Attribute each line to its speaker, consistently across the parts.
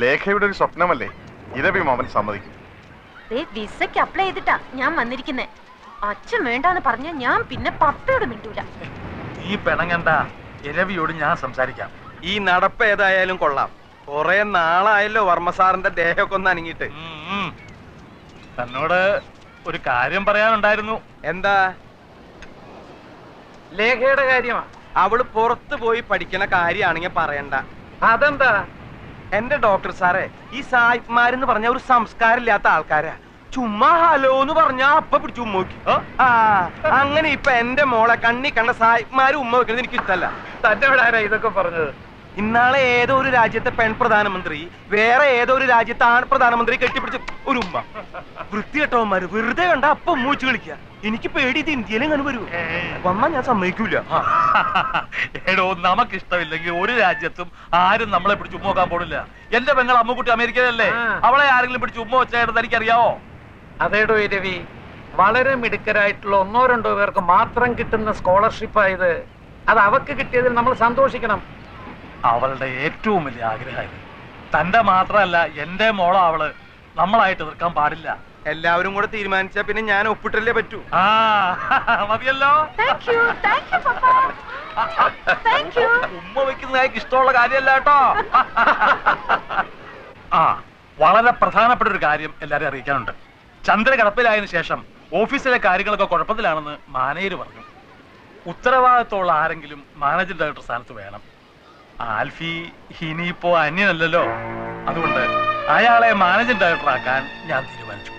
Speaker 1: ലേഖയുടെ ഒരു സ്വപ്നമല്ലേ ഇരവി മാമൻ സമ്മതിക്കും.
Speaker 2: വിസയ്ക്ക് അപ്ലൈ ചെയ്തിട്ടാ ഞാൻ വന്നിരിക്കുന്നേ. അച്ഛൻ വേണ്ടാന്ന് പറഞ്ഞ ഞാൻ പിന്നെ പപ്പയോട് മിണ്ടൂല.
Speaker 3: ഈ പെണങ്ങണ്ട, ഇരവിയോട് ഞാൻ സംസാരിക്കാം.
Speaker 4: ഈ നടപ്പ് ഏതായാലും കൊള്ളാം. കൊറേ നാളായല്ലോ വർമ്മ സാറിന്റെ ദേഹമൊക്കെ ഒന്ന് അനങ്ങിയിട്ട്.
Speaker 3: തന്നോട് ഒരു കാര്യം പറയാനുണ്ടായിരുന്നു.
Speaker 4: എന്താ?
Speaker 3: ലേഖയുടെ കാര്യമാ.
Speaker 4: അവള് പുറത്തു പോയി പഠിക്കണ കാര്യമാണെങ്കിൽ പറയണ്ട.
Speaker 3: അതെന്താ?
Speaker 4: എന്റെ ഡോക്ടർ സാറേ, ഈ സായിപ്പ്മാരെന്ന് പറഞ്ഞ ഒരു സംസ്കാരം ഇല്ലാത്ത ആൾക്കാരാ. ചുമ്മാ ഹലോ എന്ന് പറഞ്ഞാ അപ്പൊ പിടിച്ചു ഉമ്മ വെക്കും. അങ്ങനെ ഇപ്പൊ എന്റെ മോളെ കണ്ണി കണ്ട സായിപ്പ്മാര് ഉമ്മ വെക്കുന്നത് എനിക്ക് ഇഷ്ടല്ല.
Speaker 3: തന്റെ ഇവിടെ ആരാ ഇതൊക്കെ പറഞ്ഞത്?
Speaker 4: ഇന്നാളെ ഏതോ ഒരു രാജ്യത്തെ പെൺ പ്രധാനമന്ത്രി വേറെ ഏതോ ഒരു രാജ്യത്തെ ആൺ പ്രധാനമന്ത്രി കെട്ടിപ്പിടിച്ച് ഒരു ഉമ്മ. വൃത്തികെട്ടവന്മാര് വെറുതെ കണ്ട അപ്പൊ ഉമ്മ വെച്ച് കളിക്കുക. എനിക്ക് പേടി ഇത് ഇന്ത്യയിലും അങ്ങനെ വരൂ. വന്നാ ഞാൻ സമ്മതിക്കൂല.
Speaker 3: എടോ, നമുക്കിഷ്ടമില്ലെങ്കിൽ ഒരു രാജ്യത്തും ആരും നമ്മളെ പിടിച്ച് ഉമ്മ നോക്കാൻ പോണില്ല. എന്റെ പെങ്ങൾ അമ്മുക്കുട്ടി അമേരിക്കയിലല്ലേ, അവളെ ആരെങ്കിലും പിടിച്ച് ഉമ്മ വെച്ചായിട്ട് തനിക്കറിയാവോ?
Speaker 5: അതേടോ രവി, വളരെ മിടുക്കരായിട്ടുള്ള 1-2 പേർക്ക് മാത്രം കിട്ടുന്ന സ്കോളർഷിപ്പായത്. അത് അവക്ക് കിട്ടിയതിൽ നമ്മൾ സന്തോഷിക്കണം.
Speaker 3: അവളുടെ ഏറ്റവും വലിയ ആഗ്രഹമായിരുന്നു. തന്റെ മാത്രമല്ല, എന്റെ മോളോ അവള്. നമ്മളായിട്ട് എതിർക്കാൻ പാടില്ല.
Speaker 4: എല്ലാവരും കൂടെ തീരുമാനിച്ചാ പിന്നെ ഞാൻ ഒപ്പിട്ടല്ലേ പറ്റൂ.
Speaker 3: മതിയല്ലോ. ഉമ്മ വെക്കുന്നതായി ഇഷ്ടമുള്ള കാര്യമല്ല കേട്ടോ. വളരെ പ്രധാനപ്പെട്ട ഒരു കാര്യം എല്ലാരും അറിയിക്കാനുണ്ട്. ചന്ദ്ര കിടപ്പിലായതിനു ശേഷം ഓഫീസിലെ കാര്യങ്ങളൊക്കെ കുഴപ്പത്തിലാണെന്ന് മാനേജർ പറഞ്ഞു. ഉത്തരവാദിത്തമുള്ള ആരെങ്കിലും മാനേജിംഗ് ഡയറക്ടർ സ്ഥാനത്ത് വേണം. ആൽഫി ഇനിയിപ്പോ അന്യനല്ലല്ലോ. അതുകൊണ്ട് അയാളെ മാനേജിംഗ് ഡയറക്ടർ ആക്കാൻ ഞാൻ തീരുമാനിച്ചു.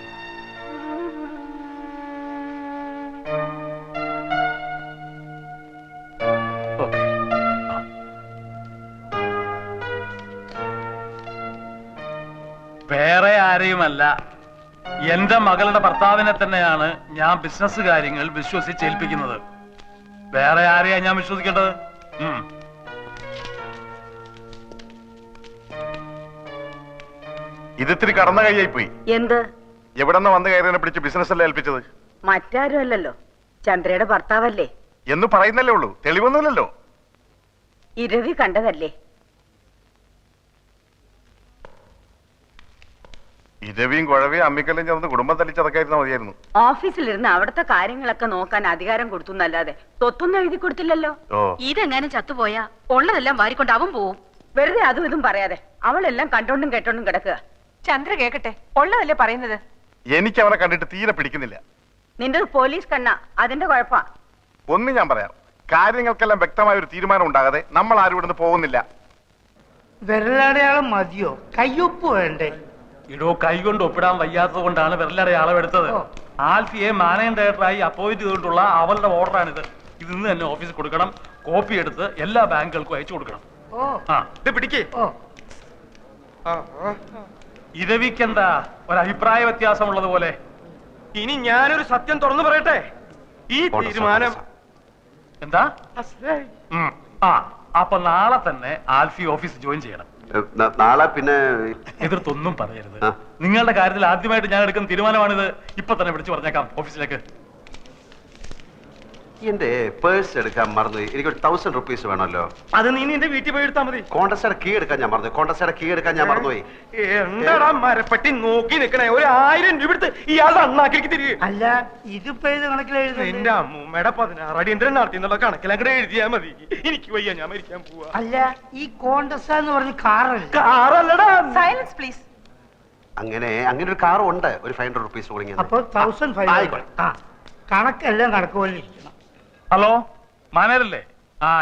Speaker 3: വേറെ ആരെയുമല്ല, എന്റെ മകളുടെ ഭർത്താവിനെ തന്നെയാണ് ഞാൻ ബിസിനസ് കാര്യങ്ങൾ വിശ്വസിച്ചേൽപ്പിക്കുന്നത്. വേറെ ആരെയാ ഞാൻ വിശ്വസിക്കേണ്ടത്?
Speaker 1: ഇതിത്തിരി കടന്ന കൈയായി പോയി.
Speaker 6: എന്ത്?
Speaker 1: എവിടെന്ന് വന്ന് കയറിനെ പിടിച്ച് ബിസിനസ് അല്ലേ ഏൽപ്പിച്ചത്?
Speaker 6: മറ്റാരും അല്ലല്ലോ, ചന്ദ്രയുടെ ഭർത്താവല്ലേ
Speaker 1: എന്ന് പറയുന്നല്ലേ ഉള്ളൂ, തെളിവൊന്നുമില്ലല്ലോ.
Speaker 6: ഇരവി കണ്ടതല്ലേ?
Speaker 1: ഇരവിയും കുഴവിയും അമ്മിക്കല്ലും ചേർന്ന് കുടുംബം തല്ലിച്ചതൊക്കെയായിരുന്നു മതിയായിരുന്നു.
Speaker 6: ഓഫീസിലിരുന്ന് അവിടുത്തെ കാര്യങ്ങളൊക്കെ നോക്കാൻ അധികാരം കൊടുത്തു എന്നല്ലാതെ തൊത്തൊന്നും എഴുതി കൊടുത്തില്ലല്ലോ.
Speaker 2: ഇതെങ്ങാനും ചത്തുപോയാ ഉള്ളതെല്ലാം വാരിക്കൊണ്ട് അവൻ പോവും.
Speaker 6: വെറുതെ അതും ഇതും പറയാതെ അവളെല്ലാം കണ്ടോണ്ടും കേട്ടോണ്ടും കിടക്കുക.
Speaker 2: ചന്ദ്ര കേക്കട്ടെ, ഉള്ളതല്ലേ പറയുന്നത്.
Speaker 1: എനിക്ക് അവനെ കണ്ടിട്ട് തീരെ പിടിക്കുന്നില്ല.
Speaker 6: നിന്റെ പോലീസ് കണ്ണ, അതിന്റെ കുഴപ്പാ.
Speaker 1: ഒന്ന് ഞാൻ പറയാം, കാര്യങ്ങൾക്കെല്ലാം വ്യക്തമായ ഒരു തീരുമാനം ഉണ്ടാകാതെ നമ്മൾ ആരും ഇവിടുന്ന് പോകുന്നില്ല.
Speaker 7: വിരലടയാളം മതിയോ? കയ്യൊപ്പ് വേണ്ടേ?
Speaker 3: ഇടോ, കൈകൊണ്ട് ഒപ്പിടാൻ വയ്യാത്തത് കൊണ്ടാണ് വിരലടയാളം എടുത്തത്. ആൽഫിയെ മാനേജിംഗ് ഡയറക്ടറായി അപ്പോയിന്റ് ചെയ്തിട്ടുള്ള അവളുടെ ഓർഡറാണിത്. ഇത് ഇന്ന് തന്നെ ഓഫീസിൽ കൊടുക്കണം. കോപ്പി എടുത്ത് എല്ലാ ബാങ്കുകൾക്കും അയച്ചു കൊടുക്കണം.
Speaker 4: പിടിക്കേ.
Speaker 3: ഇരവിക്കെന്താ ഒരഭിപ്രായ വ്യത്യാസമുള്ളത് പോലെ?
Speaker 4: ഇനി ഞാനൊരു സത്യം തുറന്നു പറയട്ടെ. ഈ തീരുമാനം
Speaker 3: എന്താ? അപ്പൊ നാളെ തന്നെ ആൽഫി ഓഫീസ് ജോയിൻ ചെയ്യണം.
Speaker 8: നാളെ പിന്നെ
Speaker 3: എതിർത്തൊന്നും പറയരുത്. നിങ്ങളുടെ കാര്യത്തിൽ ആദ്യമായിട്ട് ഞാൻ എടുക്കുന്ന തീരുമാനമാണിത്. ഇപ്പൊ തന്നെ വിളിച്ചു പറഞ്ഞേക്കാം ഓഫീസിലേക്ക്.
Speaker 8: എന്റെ പേഴ്സ് എടുക്കാൻ മറന്നു. എനിക്കൊരു 1000 റുപ്പീസ് വേണമല്ലോ.
Speaker 4: അത് നീ നിന്റെ വീട്ടിൽ പോയി എടുത്താൽ മതി.
Speaker 8: കോൺടസ്റ്റയുടെ കീ എടുക്കാൻ ഞാൻ മറന്നുപോയി.
Speaker 4: എന്താടാ മരപ്പെട്ടി നോക്കി നിക്കണേ? 1000 രൂപ എടുത്ത് ഇയാളുടെ അണ്ണാക്കിലേക്ക് തിരികെ.
Speaker 7: അല്ല, ഇതിപ്പോ ഏത് കണക്കിൽ
Speaker 4: എന്റെ അമ്മൂമ്മയുടെ 16 അടിയന്തരം നടത്തി എന്നുള്ള കണക്കിലങ്ങടെ എഴുതിയാ മതി. എനിക്ക് വയ്യ, ഞാൻ മരിക്കാൻ പോവാ.
Speaker 7: അല്ല, ഈ കോൺടസ്റ്റ് എന്ന് പറഞ്ഞ
Speaker 4: കാറല്ലടാ.
Speaker 2: Silence please.
Speaker 8: അങ്ങനെ ഒരു കാർ ഉണ്ട്. ഒരു 500 റുപ്പീസ് കൊടുങ്ങി.
Speaker 7: അപ്പൊ 1500. കണക്കെല്ലാം കണക്ക് പോലെ ഇരിക്കണം.
Speaker 3: ഹലോ, മാനേജരല്ലേ?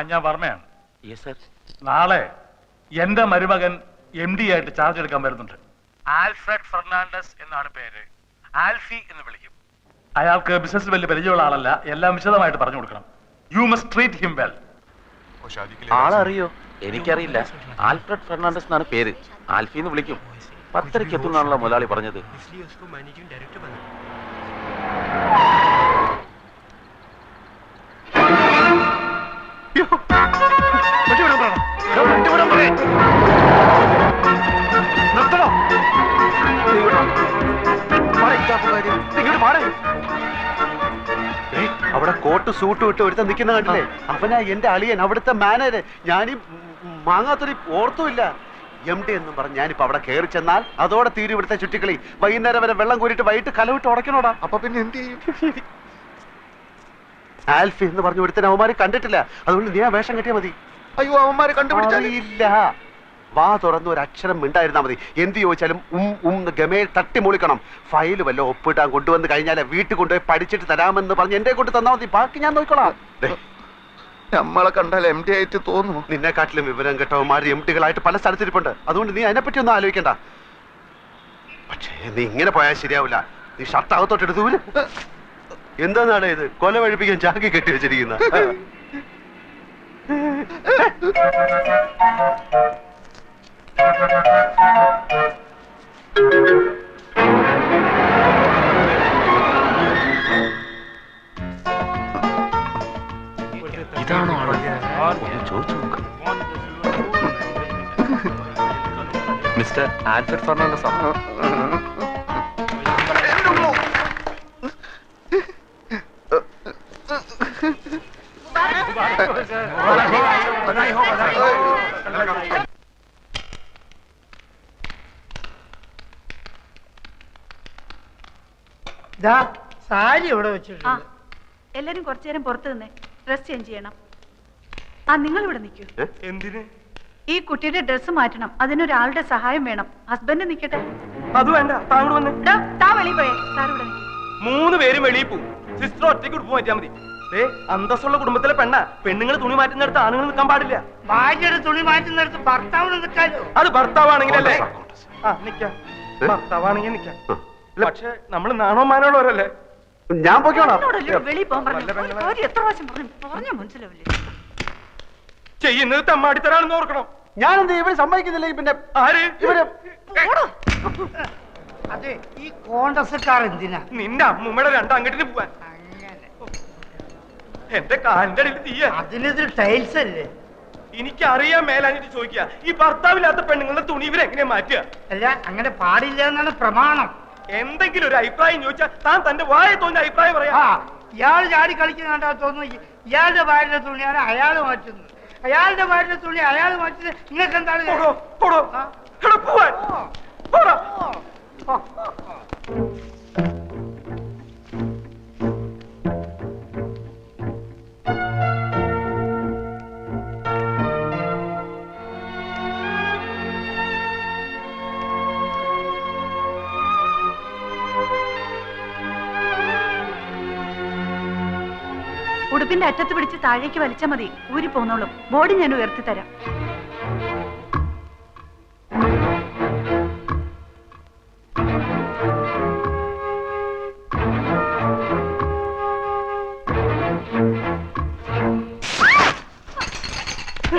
Speaker 3: ഞാൻ വർമ്മയാണ്. നാളെ എന്റെ മരുമകൻ MD ആയിട്ട് ചാർജ് എടുക്കാൻ വരുന്നുണ്ട്. ആൽഫ്രഡ് ഫെർണാണ്ടസ് എന്നാണ് പേര്. ആൽഫി എന്ന് വിളിക്കും. അയാൾക്ക് ബിസിനസ് വലിയ പരിചയമുള്ള ആളല്ല. എല്ലാം വിശദമായിട്ട് പറഞ്ഞു കൊടുക്കണം. You must treat him well.
Speaker 9: ആളറിയോ? എനിക്കറിയില്ല. ആൽഫ്രഡ് ഫെർണാണ്ടസ് എന്നാണ് പേര്. ആൽഫി എന്ന് വിളിക്കും. 10:30 എത്തുന്നാണല്ലോ മുതലാളി പറഞ്ഞത്.
Speaker 8: അവിടെ കോട്ട് സൂട്ട് വിട്ട് ഒരുത്ത നിൽക്കുന്ന കണ്ടില്ലേ? അവനാ എന്റെ അളിയൻ, അവിടുത്തെ മാനേജർ. ഞാനീ മാങ്ങാത്തൊരു ഓർത്തുമില്ല. MD എന്നും പറഞ്ഞ് ഞാനിപ്പോ അവിടെ കയറി ചെന്നാൽ അതോടെ തീരും ഇവിടുത്തെ ചുറ്റിക്കളി. വൈകുന്നേരം വരെ വെള്ളം കോരിട്ട് വൈകിട്ട് കലവിട്ട് ഉടക്കണോടാ.
Speaker 1: അപ്പൊ പിന്നെ എന്ത് ചെയ്യും?
Speaker 8: ആൽഫി എന്ന് പറഞ്ഞ ഒരുത്തൻ അവന്മാര് കണ്ടിട്ടില്ല. അതുകൊണ്ട് നീ ആ വേഷം കെട്ടിയാ മതി.
Speaker 1: അയ്യോ, അവന്മാര് കണ്ടുപിടിച്ചാൽ
Speaker 8: ഇല്ല. വാ തുറന്ന് ഒരു അക്ഷരം മിണ്ടായിരുന്നാ മതി. എന്ത് ചോദിച്ചാലും ഗമയിൽ തട്ടി മൂളിക്കണം. ഫയല് വല്ല ഒപ്പിട്ടാൻ കൊണ്ടുവന്ന് കഴിഞ്ഞാൽ വീട്ടിൽ കൊണ്ടുപോയി പഠിച്ചിട്ട് തരാമെന്ന് പറഞ്ഞ് എന്റെ കൊണ്ട് തന്നാ മതി. ബാക്കി ഞാൻ നോക്കിക്കോളാം.
Speaker 1: നമ്മളെ കണ്ടാൽ MD ആയിട്ട് തോന്നുന്നു.
Speaker 8: നിന്നെക്കാട്ടിലും വിവരം കേട്ടവന്മാർ MDകളായിട്ട് പല സ്ഥലത്തിരിപ്പുണ്ട്. അതുകൊണ്ട് നീ അതിനെപ്പറ്റി ഒന്നും ആലോചിക്കണ്ട. പക്ഷേ നീ ഇങ്ങനെ പോയാൽ ശരിയാവില്ല. നീ ഷർട്ട് അകത്തോട്ടെടുത്തു. എന്താന്നാണ് ഇത്? കൊല വഴിപ്പിക്കാൻ ചാക്കി കെട്ടി വെച്ചിരിക്കുന്ന.
Speaker 9: ഇതാണോ ആള്? ഒന്ന് ചോദിച്ചു നോക്ക്. മിസ്റ്റർ ആൽഫ്രഡ് ഫെർണാണ്ടസ് ആണ്.
Speaker 7: സാരി ഇവിടെ വെച്ചിട്ടുണ്ട്.
Speaker 6: എല്ലാരും കുറച്ചു നേരം പുറത്തു നിന്നേ, ഡ്രസ് ചേഞ്ച് ചെയ്യണം. നിങ്ങൾ ഇവിടെ നിൽക്കൂ.
Speaker 4: എന്തിന്?
Speaker 6: ഈ കുട്ടിയുടെ ഡ്രസ് മാറ്റണം. അതിനൊരാളുടെ സഹായം വേണം. ഹസ്ബൻഡ് നിൽക്കട്ടെ.
Speaker 4: അത് വേണ്ട, താങ്കൾ വന്ന്.
Speaker 6: താ വെളിയിൽ പോയേ. സാർ ഇവിടെ നിൽക്കും.
Speaker 4: 3 പേരും വെളിയിൽ പോവും. സിസ്റ്റർ ഒറ്റയ്ക്ക് ഉടുപ്പ് മാറ്റിയാൽ മതി. അന്തസ്സുള്ള കുടുംബത്തിലെ പെണ്ണുങ്ങൾ തുണി മാറ്റുന്നിടത്ത് ആണുങ്ങൾ നിൽക്കാൻ പാടില്ല.
Speaker 7: ഭാര്യയുടെ തുണി മാറ്റുന്നിടത്ത് ഭർത്താവിന് നിൽക്കാലോ.
Speaker 4: അത് ഭർത്താവാണെങ്കിലല്ലേ? നിക്കാം. ഭർത്താവാണെങ്കിൽ നിക്കാം. പക്ഷെ നമ്മൾ നാണോ മാനോളവരല്ലേ?
Speaker 8: ഞാൻ പോയിക്കോളാം.
Speaker 6: വെളിയിൽ പോകാൻ പറഞ്ഞു. എത്ര പ്രാവശ്യം പറഞ്ഞു മനസ്സിലാവില്ലേ?
Speaker 4: ചെയ്യുന്നത് തെമ്മാടിത്തരാണെന്ന് ഓർക്കണം.
Speaker 8: ഞാനെന്ത് ഇവര് സമ്മതിക്കുന്നില്ല. പിന്നെ
Speaker 4: ആര്?
Speaker 8: ഇവര്
Speaker 7: അതെ, ഈ കോൺഗ്രസ്സുകാർ എന്തിനാ?
Speaker 4: നിന്റെ അമ്മൂമ്മയുടെ 2 അങ്ങട്ടിന് പോവാൻ. എന്റെ കാലിന്റെ അടിയിൽ തീയ.
Speaker 7: അതിനിത് ടൈൽസ് അല്ലേ?
Speaker 4: എനിക്കറിയാൻ മേലാഞ്ഞിട്ട് ചോദിക്കുക, ഈ ഭർത്താവില്ലാത്ത പെണ്ണുങ്ങളുടെ തുണി ഇവരെങ്ങനെ മാറ്റുക?
Speaker 7: അല്ല, അങ്ങനെ പാടില്ല എന്നാണ് പ്രമാണം.
Speaker 4: എന്തെങ്കിലും ഒരു അഭിപ്രായം ചോദിച്ചാൽ താൻ തന്റെ വായ തോന്നിയ അഭിപ്രായം പറയാ.
Speaker 7: ഇയാൾ ചാടി കളിക്കുന്നുണ്ടാ തോന്നുന്നു. ഇയാളുടെ ഭാര്യയുടെ തുണിയാണ് അയാൾ മാറ്റുന്നത്. അയാളുടെ ഭാര്യയുടെ തുണി അയാൾ മാറ്റുന്നത്. നിങ്ങൾക്ക് എന്താണ്?
Speaker 6: ഉടുപ്പിന്റെ അറ്റത്ത് പിടിച്ച് താഴേക്ക് വലിച്ചാൽ മതി. ഊരി പോന്നോളും. ബോഡി ഞാൻ ഉയർത്തി തരാം.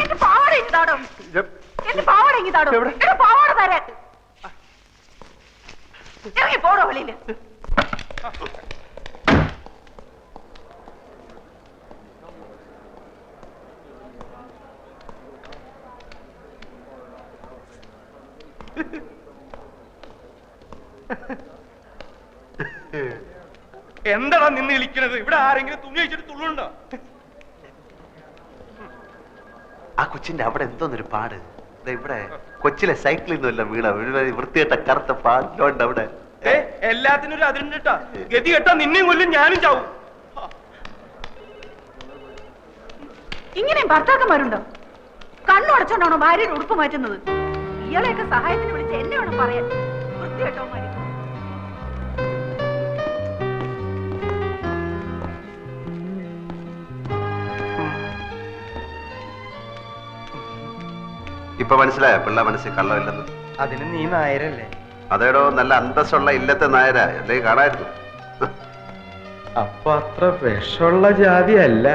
Speaker 6: എന്റെ പാവാട ഇങ്ങതാടോ. എന്റെ പാവാട ഇങ്ങതാടോ. എന്റെ പാവാട തരാൻ. ഇറങ്ങി പോടോ വെളിയില്.
Speaker 4: എന്താടാ നിന്ന് വിളിക്കണത്? ഇവിടെ ആരെങ്കിലും തുണി വെച്ചിട്ട് തുള്ളുണ്ടോ?
Speaker 8: ആ കൊച്ചിന്റെ അവിടെ എന്തോന്നൊരു പാട്. ഇവിടെ കൊച്ചിലെ സൈക്കിളിൽ നിന്നല്ല വീണ വൃത്തികെട്ട കറുത്ത പാടിലോണ്ട് അവിടെ.
Speaker 4: എല്ലാത്തിനും ഒരു അതിരുണ്ട് കേട്ടാ. ഗതി കേട്ടാ നിന്നെയും കൊല്ലും, ഞാനും ചാവും.
Speaker 6: ഇങ്ങനെ ഭർത്താക്കന്മാരുണ്ടോ? കണ്ണുടച്ചോണ്ടാണോ ഭാര്യയുടെ ഉടുപ്പ് മാറ്റുന്നത്? ഇയാളെയൊക്കെ സഹായത്തിന് വിളിച്ച് എന്നെ വേണം പറയാൻ. വൃത്തികെട്ടവന്മാര്.
Speaker 8: ഇപ്പൊ മനസ്സിലായോ പിള്ള മനസ്സിൽ കള്ളമില്ലെന്ന്?
Speaker 4: അതിന് നീ നായരല്ലേ?
Speaker 8: അതേടോ, നല്ല അന്തസ്സുള്ള ഇല്ലത്തെ നായര അല്ലേ കാണായിരുന്നു.
Speaker 4: അപ്പൊ അത്ര വിഷമുള്ള ജാതി അല്ല.